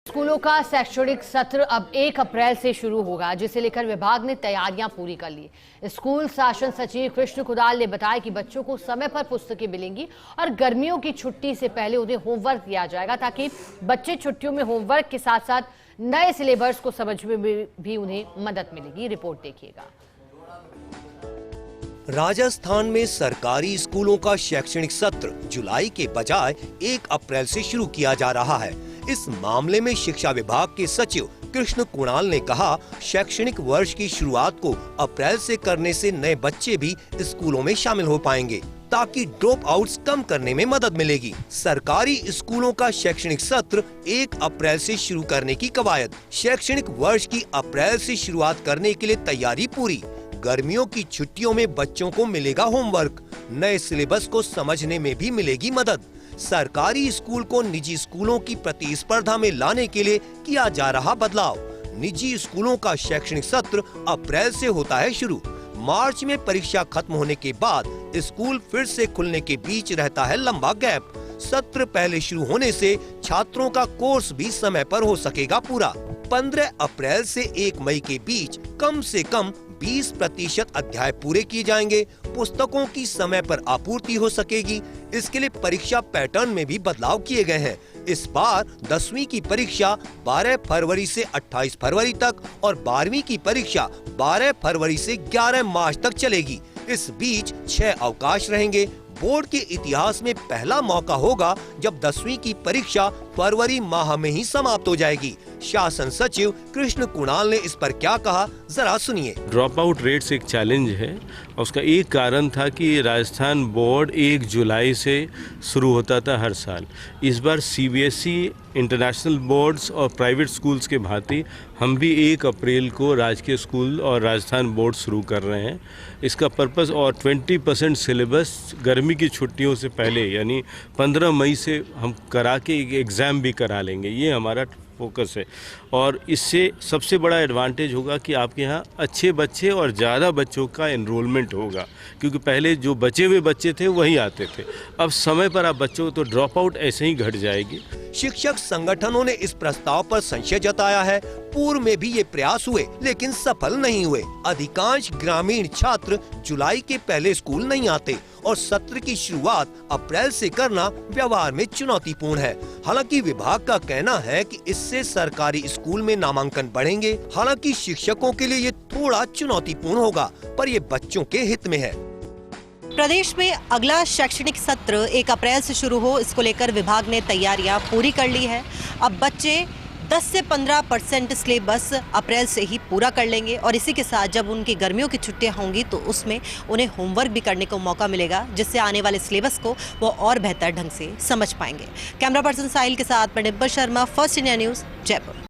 स्कूलों का शैक्षणिक सत्र अब 1 अप्रैल से शुरू होगा, जिसे लेकर विभाग ने तैयारियां पूरी कर ली। स्कूल शासन सचिव कृष्ण कुणाल ने बताया कि बच्चों को समय पर पुस्तकें मिलेंगी और गर्मियों की छुट्टी से पहले उन्हें होमवर्क दिया जाएगा, ताकि बच्चे छुट्टियों में होमवर्क के साथ साथ नए सिलेबस को समझने में भी उन्हें मदद मिलेगी। रिपोर्ट देखिएगा। राजस्थान में सरकारी स्कूलों का शैक्षणिक सत्र जुलाई के बजाय 1 अप्रैल से शुरू किया जा रहा है। इस मामले में शिक्षा विभाग के सचिव कृष्ण कुणाल ने कहा, शैक्षणिक वर्ष की शुरुआत को अप्रैल से करने से नए बच्चे भी स्कूलों में शामिल हो पाएंगे, ताकि ड्रॉप आउट्स कम करने में मदद मिलेगी। सरकारी स्कूलों का शैक्षणिक सत्र 1 अप्रैल से शुरू करने की कवायद। शैक्षणिक वर्ष की अप्रैल से शुरुआत करने के लिए तैयारी पूरी। गर्मियों की छुट्टियों में बच्चों को मिलेगा होमवर्क, नए सिलेबस को समझने में भी मिलेगी मदद। सरकारी स्कूल को निजी स्कूलों की प्रतिस्पर्धा में लाने के लिए किया जा रहा बदलाव। निजी स्कूलों का शैक्षणिक सत्र अप्रैल से होता है शुरू। मार्च में परीक्षा खत्म होने के बाद स्कूल फिर से खुलने के बीच रहता है लंबा गैप। सत्र पहले शुरू होने से छात्रों का कोर्स भी समय पर हो सकेगा पूरा। 15 अप्रैल से 1 मई के बीच कम से कम 20% अध्याय पूरे किए जाएंगे। पुस्तकों की समय पर आपूर्ति हो सकेगी। इसके लिए परीक्षा पैटर्न में भी बदलाव किए गए हैं। इस बार 10वीं की परीक्षा 12 फरवरी से 28 फरवरी तक और 12वीं की परीक्षा 12 फरवरी से 11 मार्च तक चलेगी। इस बीच 6 अवकाश रहेंगे। बोर्ड के इतिहास में पहला मौका होगा जब 10वीं की परीक्षा फरवरी माह में ही समाप्त हो जाएगी। शासन सचिव कृष्ण कुणाल ने इस पर क्या कहा, जरा सुनिए। ड्रॉप आउट रेट्स एक चैलेंज है। उसका एक कारण था कि राजस्थान बोर्ड 1 जुलाई से शुरू होता था हर साल। इस बार सीबीएसई, इंटरनेशनल बोर्ड्स और प्राइवेट स्कूल्स के भांति हम भी 1 अप्रैल को राजकीय स्कूल और राजस्थान बोर्ड शुरू कर रहे हैं। इसका पर्पस और 20% सिलेबस गर्मी की छुट्टियों से पहले यानी 15 मई से हम करा के एक एग्ज़ाम भी करा लेंगे। ये हमारा फोकस है और इससे सबसे बड़ा एडवांटेज होगा कि आपके यहाँ अच्छे बच्चे और ज़्यादा बच्चों का एनरोलमेंट होगा, क्योंकि पहले जो बचे हुए बच्चे थे वही आते थे। अब समय पर आप बच्चों तो ड्रॉप आउट ऐसे ही घट जाएगी। शिक्षक संगठनों ने इस प्रस्ताव पर संशय जताया है। पूर्व में भी ये प्रयास हुए लेकिन सफल नहीं हुए। अधिकांश ग्रामीण छात्र जुलाई के पहले स्कूल नहीं आते और सत्र की शुरुआत अप्रैल से करना व्यवहार में चुनौतीपूर्ण है। हालांकि विभाग का कहना है कि इससे सरकारी स्कूल में नामांकन बढ़ेंगे। हालांकि शिक्षकों के लिए ये थोड़ा चुनौतीपूर्ण होगा, पर ये बच्चों के हित में है। प्रदेश में अगला शैक्षणिक सत्र 1 अप्रैल से शुरू हो, इसको लेकर विभाग ने तैयारियां पूरी कर ली है। अब बच्चे 10 से 15% सिलेबस अप्रैल से ही पूरा कर लेंगे और इसी के साथ जब उनकी गर्मियों की छुट्टियां होंगी तो उसमें उन्हें होमवर्क भी करने को मौका मिलेगा, जिससे आने वाले सिलेबस को वो और बेहतर ढंग से समझ पाएंगे। कैमरा पर्सन साहिल के साथ मैं Dimple Sharma, first India news, Jaipur.